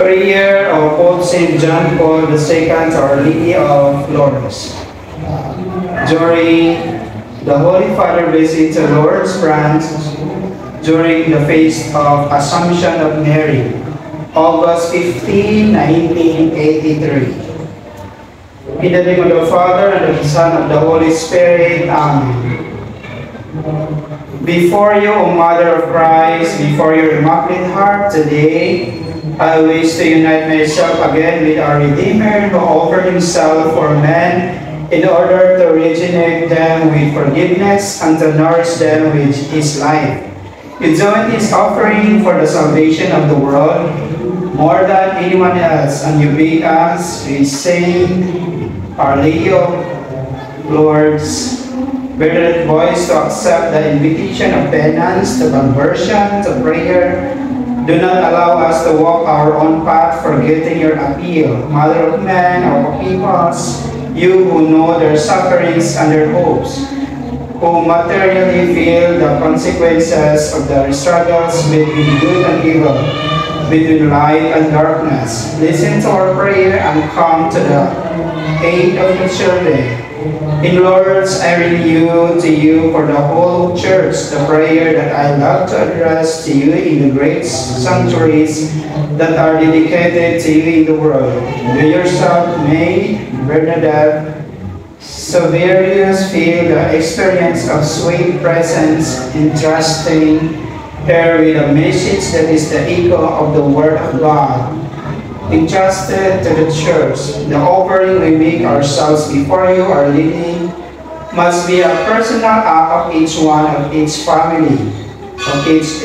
Prayer of Pope St. John Paul II, Our Lady of Lourdes. During the Holy Father visit to Lourdes, France, during the feast of Assumption of Mary, August 15, 1983. In the name of the Father, and of the Son, and of the Holy Spirit. Amen. Before you, O Mother of Christ, before your Immaculate Heart, today, I wish to unite myself again with our Redeemer who offered himself for men in order to regenerate them with forgiveness and to nourish them with his life. You join his offering for the salvation of the world more than anyone else, and you bid us with Saint Our Lady of Lourdes, bear that voice to accept the invitation of penance, to conversion, to prayer. Do not allow us to walk our own path, forgetting your appeal. Mother of men, our peoples, you who know their sufferings and their hopes, who materially feel the consequences of their struggles between good and evil, between light and darkness. Listen to our prayer and come to the aid of your children. In Lourdes, I renew to you for the whole Church the prayer that I love to address to you in the great sanctuaries that are dedicated to you in the world. You yourself, Maid, Bernadette, Severius, feel the experience of sweet presence, entrusting her with a message that is the echo of the Word of God, entrusted to the Church. The offering we make ourselves before you, Our Lady, must be a personal act of each one, of each family, of each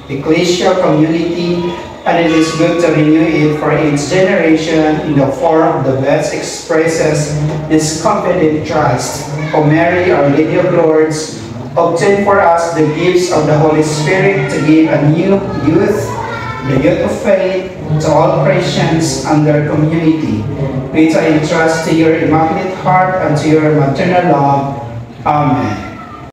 ecclesial community, and it is good to renew it for each generation in the form of the best expresses this confident trust. O Mary, Our Lady of Lourdes, obtain for us the gifts of the Holy Spirit to give a new youth, the youth of faith, to all Christians and their community, which I entrust to your Immaculate Heart and to your maternal love. Amen.